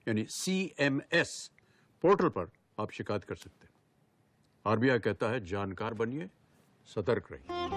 यानी CMS portal पर आप शिकायत कर सकते हैं। RBI कहता है जानकार बनिए, सतर्क रहिए।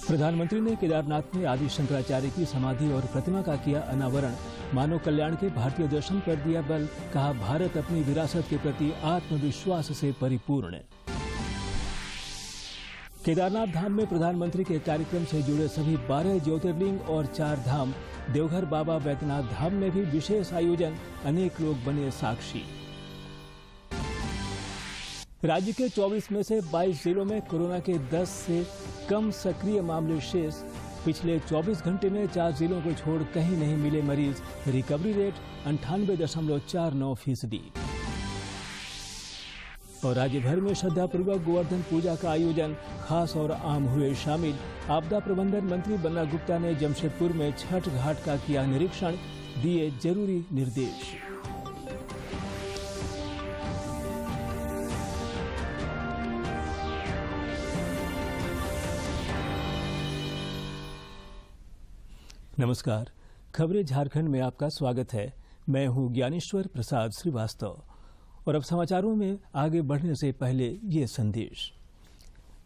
प्रधानमंत्री ने केदारनाथ में आदि शंकराचार्य की समाधि और प्रतिमा का किया अनावरण। मानव कल्याण के भारतीय दर्शन पर दिया बल। कहा, भारत अपनी विरासत के प्रति आत्मविश्वास से परिपूर्ण। केदारनाथ धाम में प्रधानमंत्री के कार्यक्रम से जुड़े सभी 12 ज्योतिर्लिंग और 4 धाम। देवघर बाबा बैद्यनाथ धाम में भी विशेष आयोजन। अनेक लोग बने साक्षी। राज्य के 24 में से 22 जिलों में कोरोना के 10 से कम सक्रिय मामले शेष। पिछले 24 घंटे में 4 जिलों को छोड़ कहीं नहीं मिले मरीज। Recovery rate 98.49%। और राज्य भर में श्रद्धापूर्वक गोवर्धन पूजा का आयोजन। खास और आम हुए शामिल। आपदा प्रबंधन मंत्री बन्ना गुप्ता ने जमशेदपुर में छठ घाट का किया निरीक्षण। दिए जरूरी निर्देश। नमस्कार, खबरें झारखंड में आपका स्वागत है। मैं हूं ज्ञानेश्वर प्रसाद श्रीवास्तव। और अब समाचारों में आगे बढ़ने से पहले ये संदेश।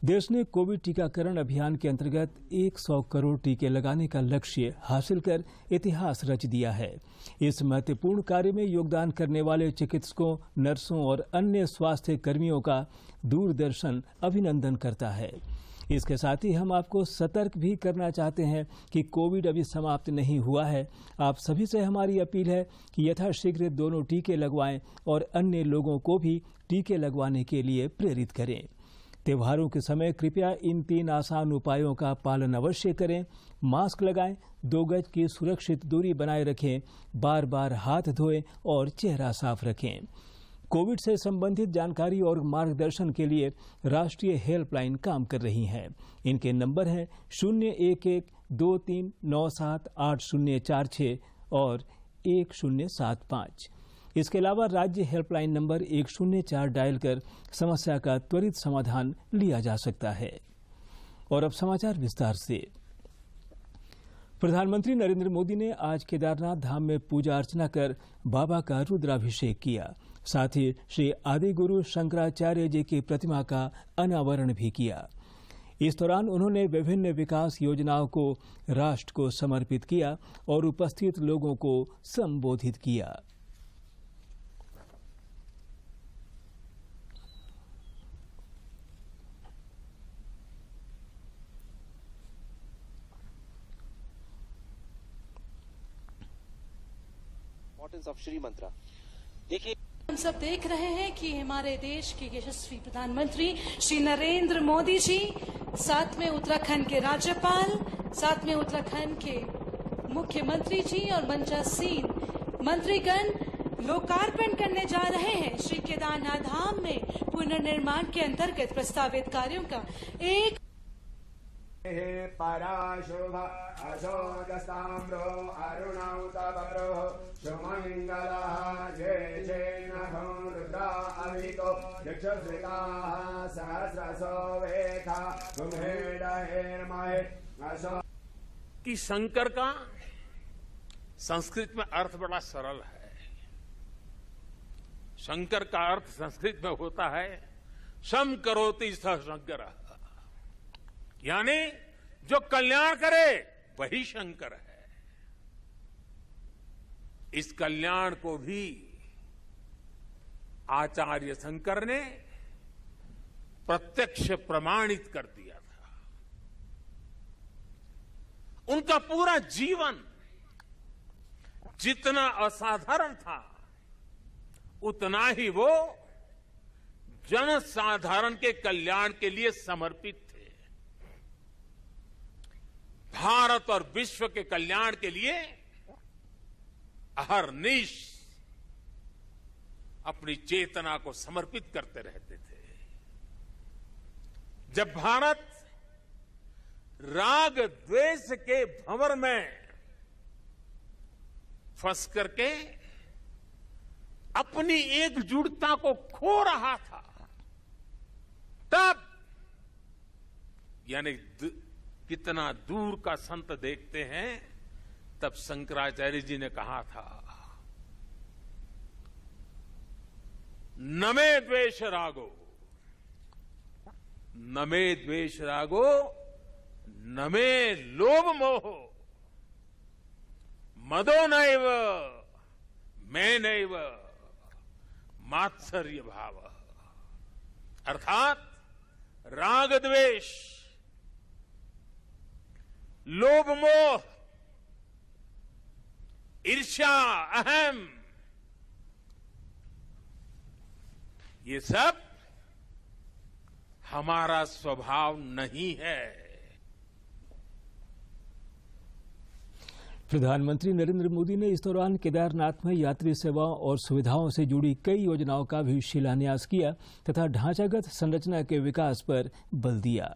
देश ने कोविड टीकाकरण अभियान के अंतर्गत 100 करोड़ टीके लगाने का लक्ष्य हासिल कर इतिहास रच दिया है। इस महत्वपूर्ण कार्य में योगदान करने वाले चिकित्सकों, नर्सों और अन्य स्वास्थ्य कर्मियों का दूरदर्शन अभिनंदन करता है। इसके साथ ही हम आपको सतर्क भी करना चाहते हैं कि कोविड अभी समाप्त नहीं हुआ है। आप सभी से हमारी अपील है कि यथाशीघ्र दोनों टीके लगवाएं और अन्य लोगों को भी टीके लगवाने के लिए प्रेरित करें। त्योहारों के समय कृपया इन 3 आसान उपायों का पालन अवश्य करें। मास्क लगाएं, 2 गज की सुरक्षित दूरी बनाए रखें, बार बार हाथ धोएं और चेहरा साफ रखें। कोविड से संबंधित जानकारी और मार्गदर्शन के लिए राष्ट्रीय हेल्पलाइन काम कर रही हैं। इनके नंबर हैं 011-2397-8046 और 1075। इसके अलावा राज्य हेल्पलाइन नंबर 104 डायल कर समस्या का त्वरित समाधान लिया जा सकता है। और अब समाचार विस्तार से। प्रधानमंत्री नरेंद्र मोदी ने आज केदारनाथ धाम में पूजा अर्चना कर बाबा का रुद्राभिषेक किया। साथ ही श्री आदि गुरु शंकराचार्य जी की प्रतिमा का अनावरण भी किया। इस दौरान उन्होंने विभिन्न विकास योजनाओं को राष्ट्र को समर्पित किया और उपस्थित लोगों को संबोधित किया। ऑफ श्री मंत्रा देखिए, हम सब देख रहे हैं कि हमारे देश के यशस्वी प्रधानमंत्री श्री नरेंद्र मोदी जी, साथ में उत्तराखंड के राज्यपाल, साथ में उत्तराखंड के मुख्यमंत्री जी और मंचासीन मंत्रीगण लोकार्पण करने जा रहे हैं। श्री केदारनाथ धाम में पुनर्निर्माण के अंतर्गत प्रस्तावित कार्यों का एक पराशुभ अशोकस्ताम्रो अरुणौतवरो शुमङ्गलः जय जय नभो रुद्रा अभितो यक्षश्रिताः सहस्रसो वेखा कुम्भेडहेर्महे अशो। कि शंकर का संस्कृत में अर्थ बड़ा सरल है। शंकर का अर्थ संस्कृत में होता है शम करोति स शंकर, यानी जो कल्याण करे वही शंकर है। इस कल्याण को भी आचार्य शंकर ने प्रत्यक्ष प्रमाणित कर दिया था। उनका पूरा जीवन जितना असाधारण था, उतना ही वो जनसाधारण के कल्याण के लिए समर्पित थे। भारत और विश्व के कल्याण के लिए अहरनिश अपनी चेतना को समर्पित करते रहते थे। जब भारत राग द्वेष के भंवर में फंस करके अपनी एकजुटता को खो रहा था, तब यानी कितना दूर का संत देखते हैं, तब शंकराचार्य जी ने कहा था, न मे द्वेष रागो, न मे द्वेष रागो, न मे लोभ मोह, मदो नैव मैं नैव मात्सर्य भाव। अर्थात राग द्वेष, लोभ मोह, ईर्ष्या, अहम, ये सब हमारा स्वभाव नहीं है। प्रधानमंत्री नरेंद्र मोदी ने इस दौरान केदारनाथ में यात्री सेवाओं और सुविधाओं से जुड़ी कई योजनाओं का भी शिलान्यास किया तथा ढांचागत संरचना के विकास पर बल दिया।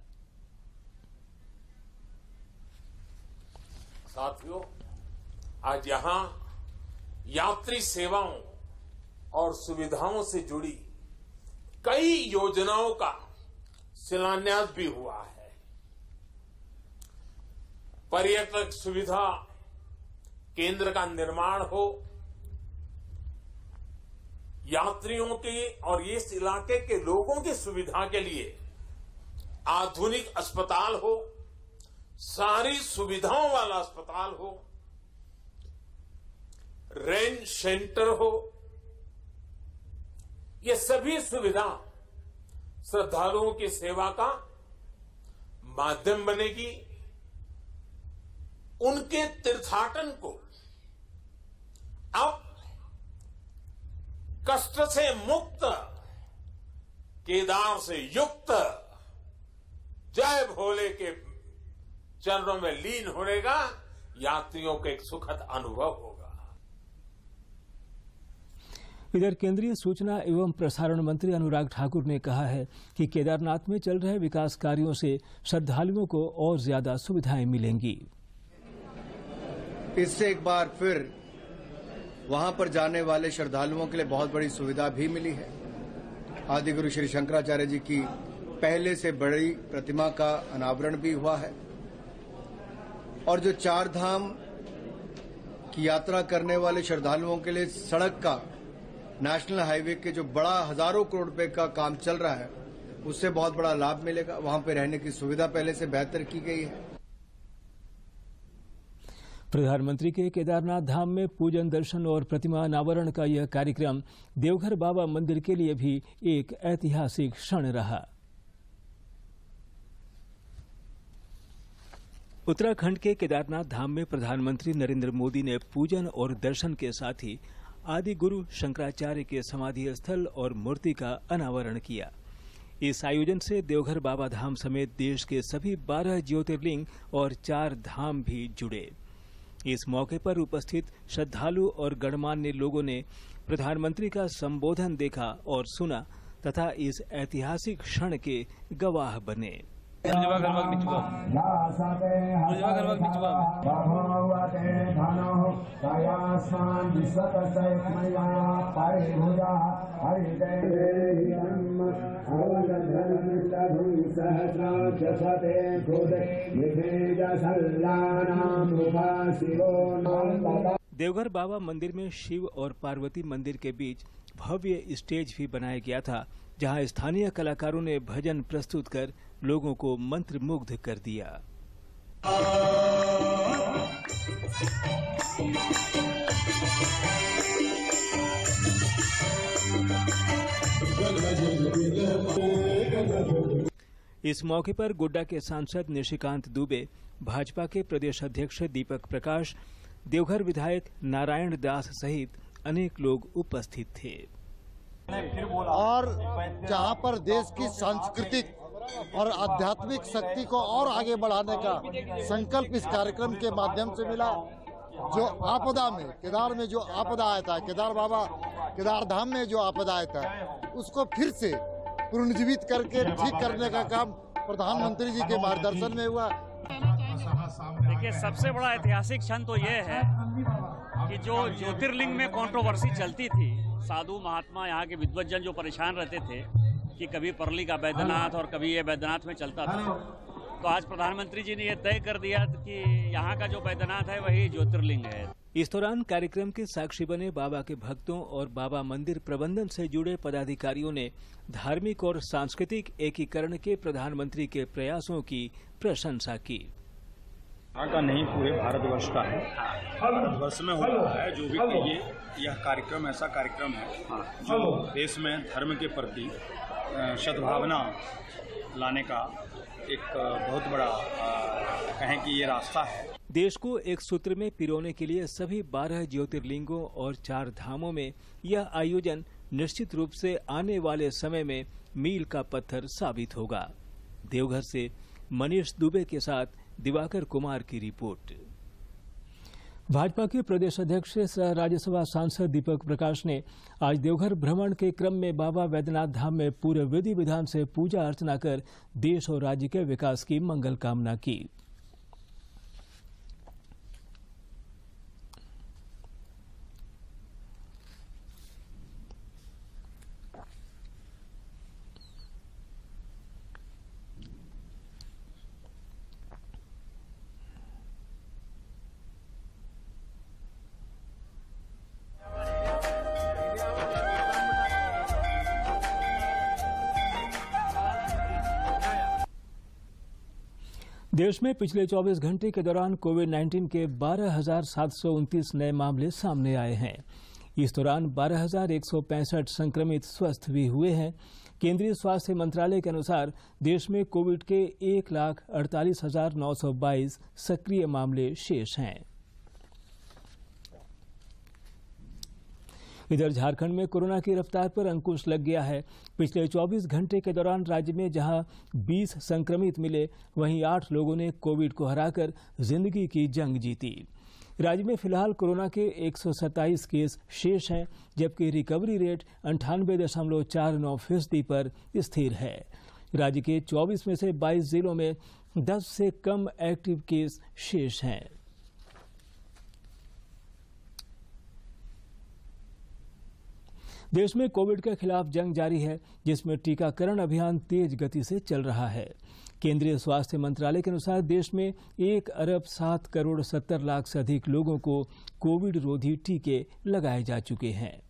साथियों, आज यहां यात्री सेवाओं और सुविधाओं से जुड़ी कई योजनाओं का शिलान्यास भी हुआ है। पर्यटक सुविधा केंद्र का निर्माण हो, यात्रियों के और इस इलाके के लोगों की सुविधा के लिए आधुनिक अस्पताल हो, सारी सुविधाओं वाला अस्पताल हो, रेंज सेंटर हो, ये सभी सुविधा श्रद्धालुओं की सेवा का माध्यम बनेगी। उनके तीर्थाटन को अब कष्ट से मुक्त, केदार से युक्त, जय भोले के चरणों में लीन होने का यात्रियों को एक सुखद अनुभव होगा। इधर केंद्रीय सूचना एवं प्रसारण मंत्री अनुराग ठाकुर ने कहा है कि केदारनाथ में चल रहे विकास कार्यों से श्रद्धालुओं को और ज्यादा सुविधाएं मिलेंगी। इससे एक बार फिर वहां पर जाने वाले श्रद्धालुओं के लिए बहुत बड़ी सुविधा भी मिली है। आदिगुरु श्री शंकराचार्य जी की पहले से बड़ी प्रतिमा का अनावरण भी हुआ है और जो 4 धाम की यात्रा करने वाले श्रद्धालुओं के लिए सड़क का, नेशनल हाईवे के जो बड़ा हजारों करोड़ रुपए का काम चल रहा है, उससे बहुत बड़ा लाभ मिलेगा। वहां पे रहने की सुविधा पहले से बेहतर की गई है। प्रधानमंत्री के केदारनाथ धाम में पूजन, दर्शन और प्रतिमा अनावरण का यह कार्यक्रम देवघर बाबा मंदिर के लिए भी एक ऐतिहासिक क्षण रहा। उत्तराखंड के केदारनाथ धाम में प्रधानमंत्री नरेंद्र मोदी ने पूजन और दर्शन के साथ ही आदि गुरु शंकराचार्य के समाधि स्थल और मूर्ति का अनावरण किया। इस आयोजन से देवघर बाबा धाम समेत देश के सभी 12 ज्योतिर्लिंग और 4 धाम भी जुड़े। इस मौके पर उपस्थित श्रद्धालु और गणमान्य लोगों ने प्रधानमंत्री का संबोधन देखा और सुना तथा इस ऐतिहासिक क्षण के गवाह बने। देवघर बाबा मंदिर में शिव और पार्वती मंदिर के बीच भव्य स्टेज भी बनाया गया था, जहां स्थानीय कलाकारों ने भजन प्रस्तुत कर लोगों को मंत्रमुग्ध कर दिया। इस मौके पर गोड्डा के सांसद निशिकांत दुबे, भाजपा के प्रदेश अध्यक्ष दीपक प्रकाश, देवघर विधायक नारायण दास सहित अनेक लोग उपस्थित थे। और जहां पर देश की सांस्कृतिक और आध्यात्मिक शक्ति को और आगे बढ़ाने का संकल्प इस कार्यक्रम के माध्यम से मिला। जो आपदा में केदार में जो आपदा आया था, केदार बाबा केदार धाम में जो आपदा आया था, उसको फिर से पुनर्जीवित करके ठीक करने का काम प्रधानमंत्री जी के मार्गदर्शन में हुआ। देखिए, सबसे बड़ा ऐतिहासिक क्षण तो ये है कि जो ज्योतिर्लिंग में कंट्रोवर्सी चलती थी, साधु महात्मा यहाँ के विद्वज्जन जो परेशान रहते थे कि कभी परली का बैद्यनाथ और कभी ये बैद्यनाथ में चलता था, तो आज प्रधानमंत्री जी ने ये तय कर दिया कि यहाँ का जो बैद्यनाथ है वही ज्योतिर्लिंग है। इस दौरान कार्यक्रम के साक्षी बने बाबा के भक्तों और बाबा मंदिर प्रबंधन से जुड़े पदाधिकारियों ने धार्मिक और सांस्कृतिक एकीकरण के प्रधानमंत्री के प्रयासों की प्रशंसा की। यहाँ का नहीं, पूरे भारतवर्ष का है। भारतवर्ष में हो रहा है जो भी यह कार्यक्रम ऐसा कार्यक्रम है जो देश में धर्म के प्रति सद्भावना लाने का एक बहुत बड़ा कहें कि ये रास्ता है। देश को एक सूत्र में पिरोने के लिए सभी 12 ज्योतिर्लिंगों और 4 धामों में यह आयोजन निश्चित रूप से आने वाले समय में मील का पत्थर साबित होगा। देवघर से मनीष दुबे के साथ दिवाकर कुमार की रिपोर्ट। भाजपा के प्रदेश अध्यक्ष राज्यसभा सांसद दीपक प्रकाश ने आज देवघर भ्रमण के क्रम में बाबा वैद्यनाथ धाम में पूरे विधि विधान से पूजा अर्चना कर देश और राज्य के विकास की मंगल कामना की। देश में पिछले 24 घंटे के दौरान कोविड-19 के 12,729 नए मामले सामने आए हैं। इस दौरान 12,165 संक्रमित स्वस्थ भी हुए हैं। केंद्रीय स्वास्थ्य मंत्रालय के अनुसार देश में कोविड के 1,48,922 सक्रिय मामले शेष हैं। इधर झारखंड में कोरोना की रफ्तार पर अंकुश लग गया है। पिछले 24 घंटे के दौरान राज्य में जहां 20 संक्रमित मिले, वहीं 8 लोगों ने कोविड को हराकर जिंदगी की जंग जीती। राज्य में फिलहाल कोरोना के 127 केस शेष हैं, जबकि रिकवरी रेट 98.49% पर स्थिर है। राज्य के 24 में से 22 जिलों में 10 से कम एक्टिव केस शेष हैं। देश में कोविड के खिलाफ जंग जारी है, जिसमें टीकाकरण अभियान तेज गति से चल रहा है। केंद्रीय स्वास्थ्य मंत्रालय के अनुसार देश में 1,07,70,00,000 से अधिक लोगों को कोविड रोधी टीके लगाए जा चुके हैं।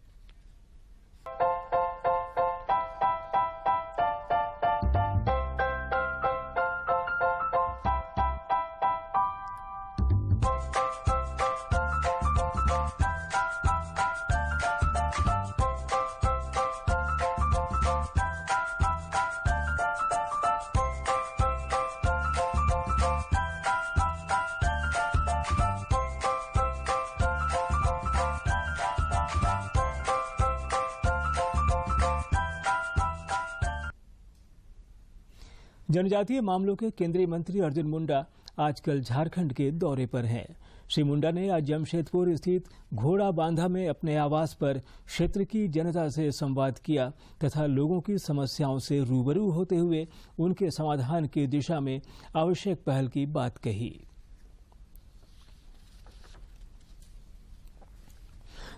जनजातीय मामलों के केंद्रीय मंत्री अर्जुन मुंडा आजकल झारखंड के दौरे पर हैं। श्री मुंडा ने आज जमशेदपुर स्थित घोड़ा बांधा में अपने आवास पर क्षेत्र की जनता से संवाद किया तथा लोगों की समस्याओं से रूबरू होते हुए उनके समाधान की दिशा में आवश्यक पहल की बात कही।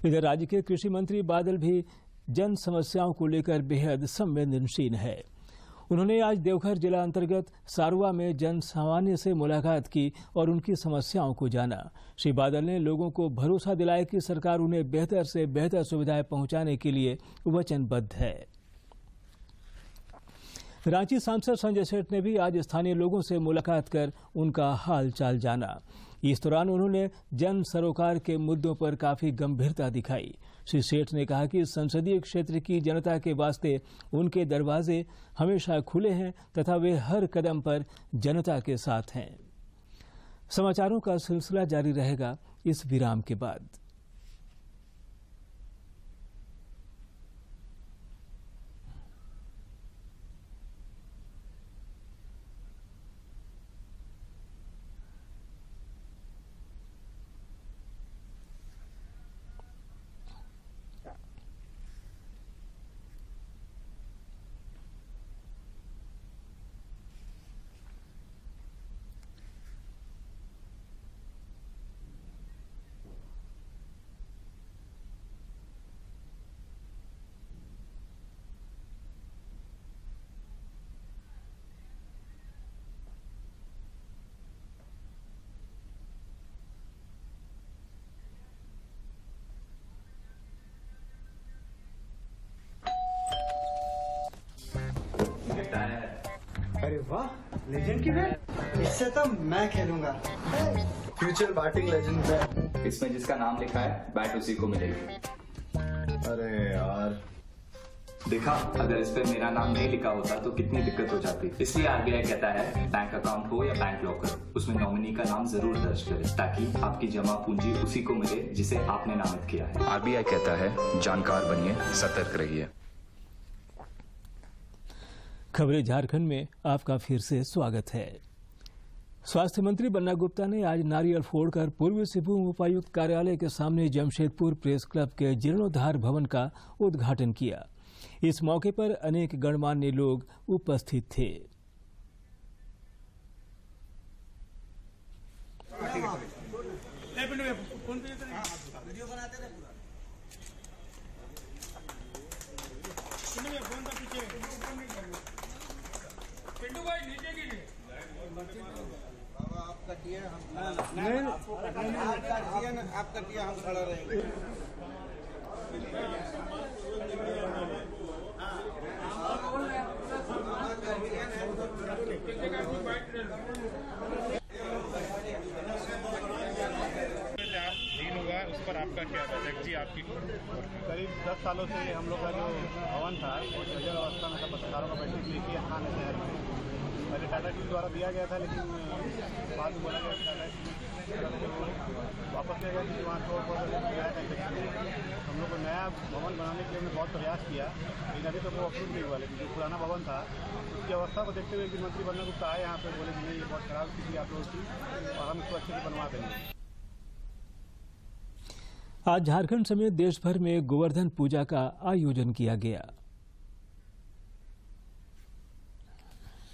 इधर राज्य के कृषि मंत्री बादल भी जन समस्याओं को लेकर बेहद संवेदनशील है। उन्होंने आज देवघर जिला अंतर्गत सारुआ में जन सामान्य से मुलाकात की और उनकी समस्याओं को जाना। श्री बादल ने लोगों को भरोसा दिलाया कि सरकार उन्हें बेहतर से बेहतर सुविधाएं पहुंचाने के लिए वचनबद्ध है। रांची सांसद संजय सेठ ने भी आज स्थानीय लोगों से मुलाकात कर उनका हाल चाल जाना। इस दौरान उन्होंने जन सरोकार के मुद्दों पर काफी गंभीरता दिखाई। श्री सेठ ने कहा कि संसदीय क्षेत्र की जनता के वास्ते उनके दरवाजे हमेशा खुले हैं तथा वे हर कदम पर जनता के साथ हैं। समाचारों का सिलसिला जारी रहेगा इस विराम के बाद। अरे वाह, लेजेंड की बैट, इससे तो मैं खेलूंगा। फ्यूचर बैटिंग लेजेंड है। इसमें जिसका नाम लिखा है बैट उसी को मिलेगी। अरे यार, देखा, अगर इस पे मेरा नाम नहीं लिखा होता तो कितनी दिक्कत हो जाती। इसलिए आरबीआई कहता है बैंक अकाउंट हो या बैंक लॉकर, उसमें नॉमिनी का नाम जरूर दर्ज करें ताकि आपकी जमा पूंजी उसी को मिले जिसे आपने नामित किया है। आरबीआई कहता है जानकार बनिए, सतर्क रहिए। खबरें झारखंड में आपका फिर से स्वागत है। स्वास्थ्य मंत्री बन्ना गुप्ता ने आज नारियल फोड़कर पूर्वी सिंहभूम उपायुक्त कार्यालय के सामने जमशेदपुर प्रेस क्लब के जीर्णोद्धार भवन का उद्घाटन किया। इस मौके पर अनेक गणमान्य लोग उपस्थित थे। आप कटिए, हम खड़ा रहेंगे। दिन होगा उस पर आपका क्या प्रोजेक्ट जी? आपकी करीब 10 सालों से हम लोग का जो भवन था वो जर्जर अवस्था में था। पत्रकारों का बैठने के लिए किया स्थान है शहर में। पहले टाटा टी द्वारा दिया गया था, लेकिन बाद में बोला गया वापस ले गया कि वहाँ छोड़ हम लोग को नया भवन बनाने के लिए हमने बहुत प्रयास किया, लेकिन अभी तक वो अप्रूव नहीं हुआ। लेकिन जो पुराना भवन था उसकी अवस्था को देखते हुए कि मंत्री बन्ना गुप्ता आए यहाँ पर, बोले कि नहीं, ये बहुत खराब स्थिति आप लोगों की और हम इसको अच्छे से बनवा देंगे। आज झारखंड समेत देश भर में गोवर्धन पूजा का आयोजन किया गया।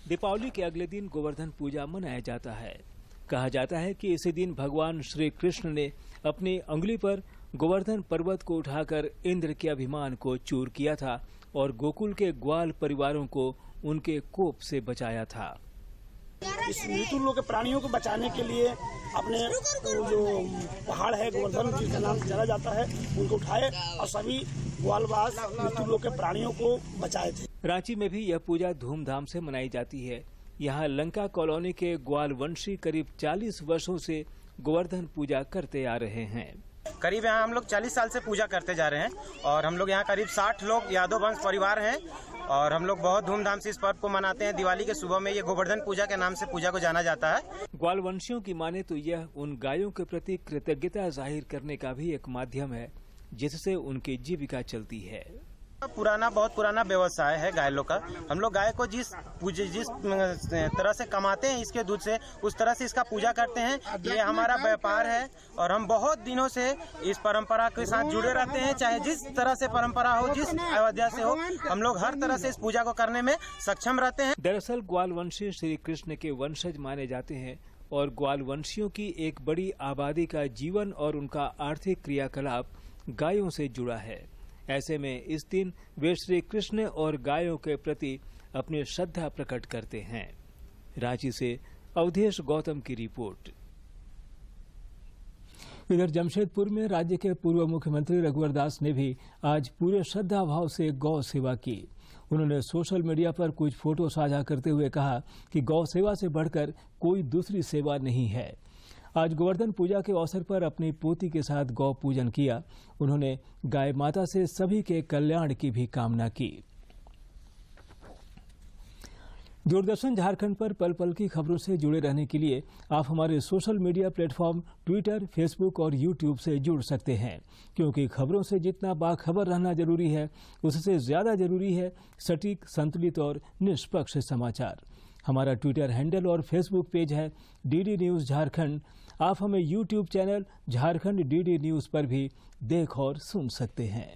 दीपावली के अगले दिन गोवर्धन पूजा मनाया जाता है। कहा जाता है कि इसी दिन भगवान श्री कृष्ण ने अपनी अंगुली पर गोवर्धन पर्वत को उठाकर इंद्र के अभिमान को चूर किया था और गोकुल के ग्वाल परिवारों को उनके कोप से बचाया था। इस मृत्यु लोक के प्राणियों को बचाने के लिए अपने जो पहाड़ है गोवर्धन जिसका नाम जाना जाता है, उनको उठाए और सभी ग्वालवास मृत्यु लोक के प्राणियों को बचाए थे। रांची में भी यह पूजा धूमधाम से मनाई जाती है। यहाँ लंका कॉलोनी के ग्वालवंशी करीब 40 वर्षों से गोवर्धन पूजा करते आ रहे हैं। करीब यहाँ हम लोग 40 साल से पूजा करते जा रहे हैं और हम लोग यहाँ करीब 60 लोग यादव वंश परिवार हैं और हम लोग बहुत धूमधाम से इस पर्व को मनाते हैं। दिवाली के सुबह में ये गोवर्धन पूजा के नाम से पूजा को जाना जाता है। ग्वालवंशियों की माने तो यह उन गायों के प्रति कृतज्ञता जाहिर करने का भी एक माध्यम है जिससे उनकी जीविका चलती है। बहुत पुराना व्यवसाय है गाय लोग का। हम लोग गाय को जिस तरह से कमाते हैं इसके दूध से, उस तरह से इसका पूजा करते हैं। ये हमारा व्यापार है और हम बहुत दिनों से इस परंपरा के साथ जुड़े रहते हैं। चाहे जिस तरह से परंपरा हो, जिस अयोध्या से हो, हम लोग हर तरह से इस पूजा को करने में सक्षम रहते हैं। दरअसल ग्वालवंशी श्री कृष्ण के वंशज माने जाते हैं और ग्वालवंशियों की एक बड़ी आबादी का जीवन और उनका आर्थिक क्रियाकलाप गायों से जुड़ा है। ऐसे में इस दिन वे श्री कृष्ण और गायों के प्रति अपनी श्रद्धा प्रकट करते हैं। रांची से अवधेश गौतम की रिपोर्ट। इधर जमशेदपुर में राज्य के पूर्व मुख्यमंत्री रघुवर दास ने भी आज पूरे श्रद्धा भाव से गौ सेवा की। उन्होंने सोशल मीडिया पर कुछ फोटो साझा करते हुए कहा कि गौ सेवा से बढ़कर कोई दूसरी सेवा नहीं है। आज गोवर्धन पूजा के अवसर पर अपनी पोती के साथ गौ पूजन किया। उन्होंने गाय माता से सभी के कल्याण की भी कामना की। दूरदर्शन झारखंड पर पल पल की खबरों से जुड़े रहने के लिए आप हमारे social media platform Twitter, Facebook और यूट्यूब से जुड़ सकते हैं, क्योंकि खबरों से जितना बाखबर रहना जरूरी है, उससे ज्यादा जरूरी है सटीक, संतुलित और निष्पक्ष समाचार। हमारा ट्विटर हैंडल और फेसबुक पेज है डीडी न्यूज झारखंड। आप हमें YouTube channel Jharkhand DD news पर भी देख और सुन सकते हैं।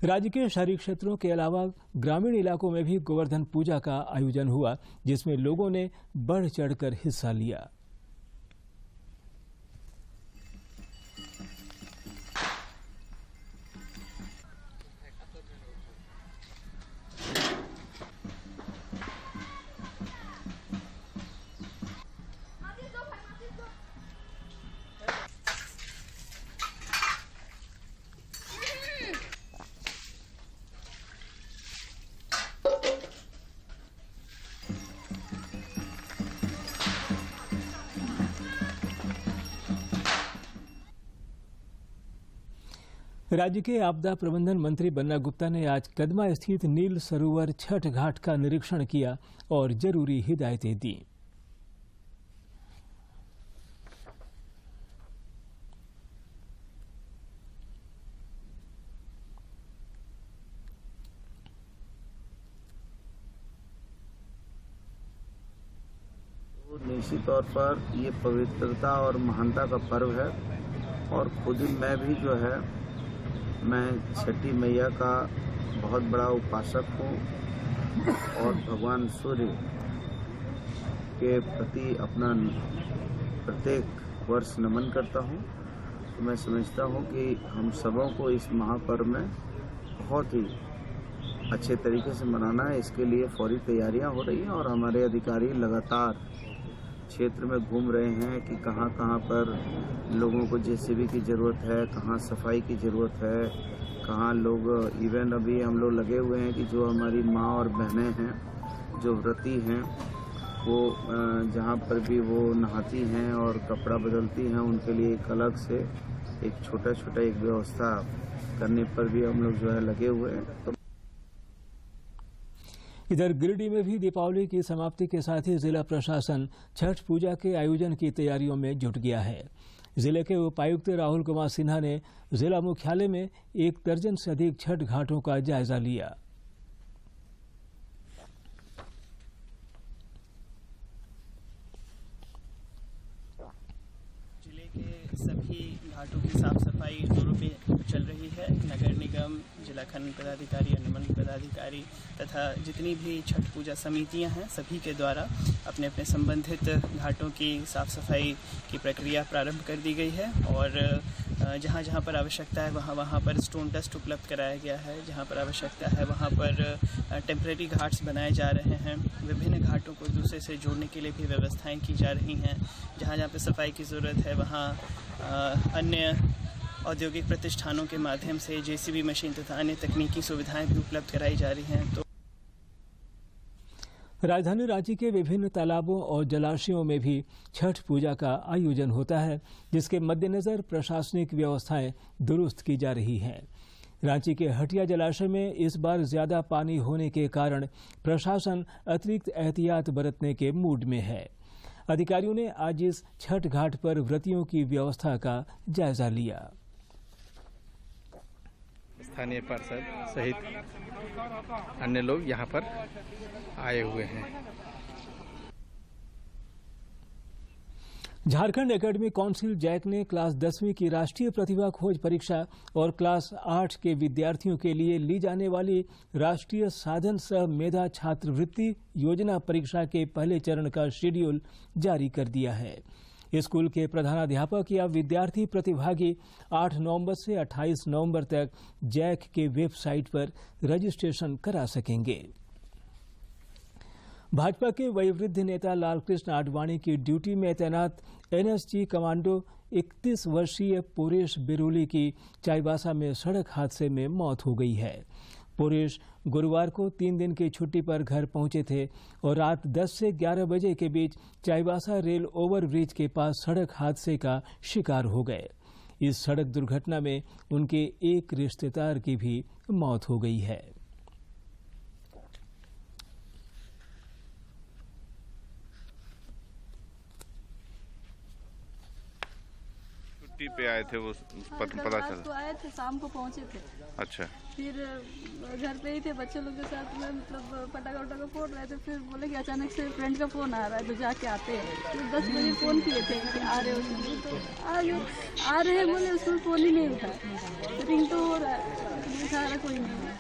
राज्य के शहरी क्षेत्रों के अलावा ग्रामीण इलाकों में भी गोवर्धन पूजा का आयोजन हुआ, जिसमें लोगों ने बढ़ चढ़कर हिस्सा लिया। राज्य के आपदा प्रबंधन मंत्री बन्ना गुप्ता ने आज कदमा स्थित नील सरोवर छठ घाट का निरीक्षण किया और जरूरी हिदायतें दी। निश्चित तौर पर ये पवित्रता और महानता का पर्व है और खुद ही मैं भी जो है मैं छठी मैया का बहुत बड़ा उपासक हूँ और भगवान सूर्य के प्रति अपना प्रत्येक वर्ष नमन करता हूँ। तो मैं समझता हूँ कि हम सबों को इस महापर्व में बहुत ही अच्छे तरीके से मनाना है। इसके लिए फौरी तैयारियां हो रही हैं और हमारे अधिकारी लगातार क्षेत्र में घूम रहे हैं कि कहाँ कहाँ पर लोगों को जेसीबी की ज़रूरत है, कहाँ सफाई की ज़रूरत है, कहाँ लोग इवन अभी हम लोग लगे हुए हैं कि जो हमारी माँ और बहनें हैं जो व्रती हैं वो जहाँ पर भी वो नहाती हैं और कपड़ा बदलती हैं उनके लिए एक अलग से एक छोटा एक व्यवस्था करने पर भी हम लोग जो है लगे हुए हैं। तो इधर गिरिडीह में भी दीपावली की समाप्ति के साथ ही जिला प्रशासन छठ पूजा के आयोजन की तैयारियों में जुट गया है। जिले के उपायुक्त राहुल कुमार सिन्हा ने जिला मुख्यालय में 1 दर्जन से अधिक छठ घाटों का जायजा लिया। जिले के सभी घाटों की साफ सफाई जोरों पे चल रही है। नगर निगम, जिला खनन पदाधिकारी, अनुमंडल पदाधिकारी तथा जितनी भी छठ पूजा समितियां हैं सभी के द्वारा अपने अपने संबंधित घाटों की साफ सफाई की प्रक्रिया प्रारंभ कर दी गई है और जहां जहां पर आवश्यकता है वहां पर स्टोन डस्ट उपलब्ध कराया गया है। जहां पर आवश्यकता है वहां पर टेम्परेरी घाट्स बनाए जा रहे हैं। विभिन्न घाटों को दूसरे से जोड़ने के लिए भी व्यवस्थाएं की जा रही हैं। जहां जहां पर सफाई की ज़रूरत है वहां अन्य औद्योगिक प्रतिष्ठानों के माध्यम से जेसीबी मशीन तथा अन्य तकनीकी सुविधाएं भी उपलब्ध कराई जा रही हैं। तो राजधानी रांची के विभिन्न तालाबों और जलाशयों में भी छठ पूजा का आयोजन होता है, जिसके मद्देनजर प्रशासनिक व्यवस्थाएं दुरुस्त की जा रही हैं। रांची के हटिया जलाशय में इस बार ज्यादा पानी होने के कारण प्रशासन अतिरिक्त एहतियात बरतने के मूड में है। अधिकारियों ने आज इस छठ घाट पर व्रतियों की व्यवस्था का जायजा लिया। स्थानीय पार्षद सहित अन्य लोग यहाँ पर आए हुए हैं। झारखंड एकेडमिक काउंसिल जैक ने क्लास 10वीं की राष्ट्रीय प्रतिभा खोज परीक्षा और क्लास 8 के विद्यार्थियों के लिए ली जाने वाली राष्ट्रीय साधन सह मेधा छात्रवृत्ति योजना परीक्षा के पहले चरण का शेड्यूल जारी कर दिया है। स्कूल के प्रधानाध्यापक या विद्यार्थी प्रतिभागी 8 नवंबर से 28 नवंबर तक जैक के वेबसाइट पर रजिस्ट्रेशन करा सकेंगे। भाजपा के वयोवृद्ध नेता लालकृष्ण आडवाणी की ड्यूटी में तैनात एनएसजी कमांडो 31 वर्षीय पोरेश बिरोली की चाईबासा में सड़क हादसे में मौत हो गई है। पुरेश गुरुवार को 3 दिन की छुट्टी पर घर पहुंचे थे और रात 10 से 11 बजे के बीच चाईबासा रेल ओवरब्रिज के पास सड़क हादसे का शिकार हो गए। इस सड़क दुर्घटना में उनके एक रिश्तेदार की भी मौत हो गई है। पे आए थे वो पता चला तो आए थे, शाम को पहुंचे थे। अच्छा, फिर घर पे ही थे बच्चे लोग के साथ में, मतलब पटाखा वटाखा फोड़ रहे थे। फिर बोले कि अचानक से फ्रेंड का फोन आ रहा है तो जाके आते हैं। फिर 10 बजे फोन किए थे कि आ रहे हो, तो आ रहे हैं बोले, उसमें फोन ही नहीं उठा, रिंग तो हो रहा है, उठा रहा कोई नहीं है।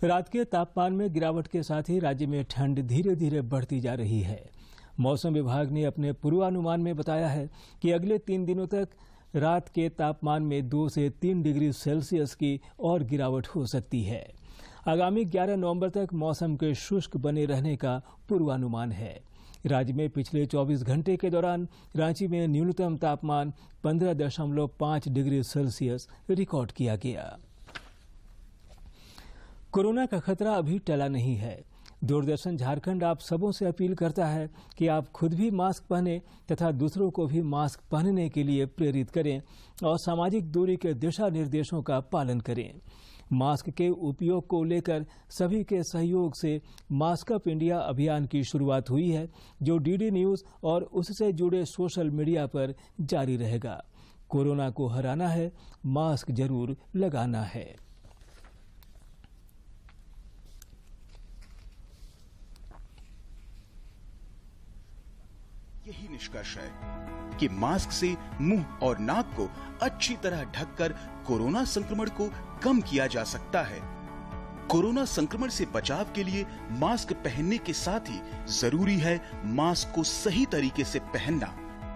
रात के तापमान में गिरावट के साथ ही राज्य में ठंड धीरे धीरे बढ़ती जा रही है। मौसम विभाग ने अपने पूर्वानुमान में बताया है कि अगले 3 दिनों तक रात के तापमान में 2 से 3 डिग्री सेल्सियस की और गिरावट हो सकती है। आगामी 11 नवंबर तक मौसम के शुष्क बने रहने का पूर्वानुमान है। राज्य में पिछले 24 घंटे के दौरान रांची में न्यूनतम तापमान 15.5 डिग्री सेल्सियस रिकॉर्ड किया गया। कोरोना का खतरा अभी टला नहीं है। दूरदर्शन झारखंड आप सबों से अपील करता है कि आप खुद भी मास्क पहनें तथा दूसरों को भी मास्क पहनने के लिए प्रेरित करें और सामाजिक दूरी के दिशा निर्देशों का पालन करें। मास्क के उपयोग को लेकर सभी के सहयोग से मास्क अप इंडिया अभियान की शुरुआत हुई है, जो डीडी न्यूज और उससे जुड़े सोशल मीडिया पर जारी रहेगा। कोरोना को हराना है, मास्क जरूर लगाना है। यही निष्कर्ष है कि मास्क से मुंह और नाक को अच्छी तरह ढककर कोरोना संक्रमण को कम किया जा सकता है। कोरोना संक्रमण से बचाव के लिए मास्क पहनने के साथ ही जरूरी है मास्क को सही तरीके से पहनना।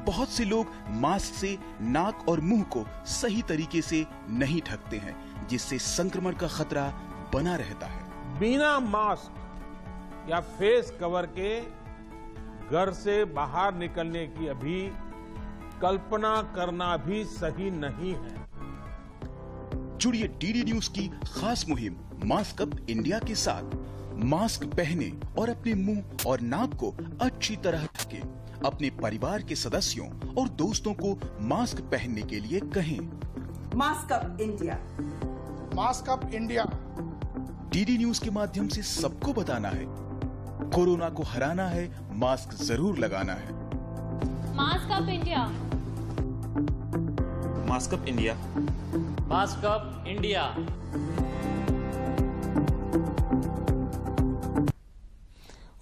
बहुत से लोग मास्क से नाक और मुंह को सही तरीके से नहीं ढकते हैं, जिससे संक्रमण का खतरा बना रहता है। बिना मास्क या फेस कवर के घर से बाहर निकलने की अभी कल्पना करना भी सही नहीं है। जुड़िए डीडी न्यूज की खास मुहिम मास्क अप इंडिया के साथ। मास्क पहने और अपने मुंह और नाक को अच्छी तरह ढकें। अपने परिवार के सदस्यों और दोस्तों को मास्क पहनने के लिए कहें। Mask up India, mask up India. DD news के माध्यम से सबको बताना है, कोरोना को हराना है, मास्क जरूर लगाना है। Mask up India, mask up India, mask up India.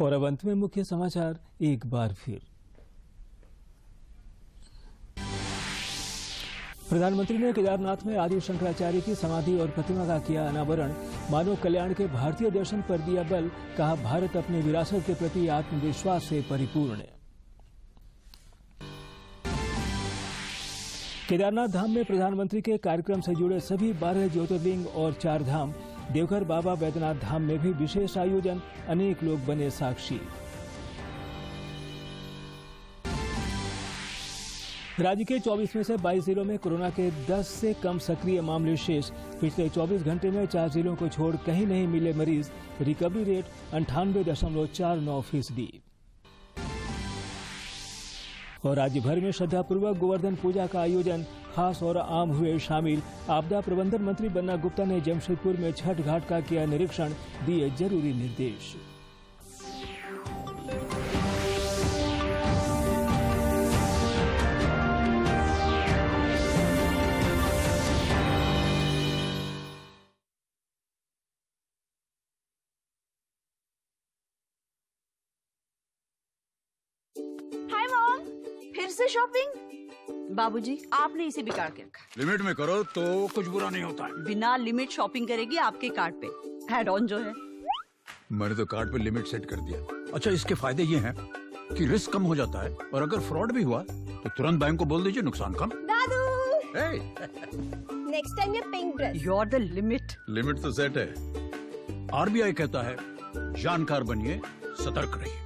और अब अंत में मुख्य समाचार एक बार फिर। प्रधानमंत्री ने केदारनाथ में आदि शंकराचार्य की समाधि और प्रतिमा का किया अनावरण। मानव कल्याण के भारतीय दर्शन पर दिया बल, कहा भारत अपनी विरासत के प्रति आत्मविश्वास से परिपूर्ण है। केदारनाथ धाम में प्रधानमंत्री के कार्यक्रम से जुड़े सभी 12 ज्योतिर्लिंग और 4 धाम, देवघर बाबा बैद्यनाथ धाम में भी विशेष आयोजन, अनेक लोग बने साक्षी। राज्य के 24 में से 22 जिलों में कोरोना के 10 से कम सक्रिय मामले शेष। पिछले 24 घंटे में 4 जिलों को छोड़ कहीं नहीं मिले मरीज। Recovery rate 98.49%। और राज्य भर में श्रद्धापूर्वक गोवर्धन पूजा का आयोजन, खास और आम हुए शामिल। आपदा प्रबंधन मंत्री बन्ना गुप्ता ने जमशेदपुर में छठ घाट का किया निरीक्षण, दिए जरूरी निर्देश। हाय मॉम, फिर से शॉपिंग? बाबूजी, आपने इसे बिगाड़ के रखा। लिमिट में करो तो कुछ बुरा नहीं होता है। बिना लिमिट शॉपिंग करेगी आपके कार्ड पे ऐड ऑन जो है। मैंने तो कार्ड पे लिमिट सेट कर दिया। अच्छा, इसके फायदे ये हैं कि रिस्क कम हो जाता है और अगर फ्रॉड भी हुआ तो तुरंत बैंक को बोल दीजिए, नुकसान कम। दादू, नेक्स्ट टाइम ये pink dress. You are the limit. Limit तो सेट है। आरबीआई कहता है जानकार बनिए, सतर्क रहिए।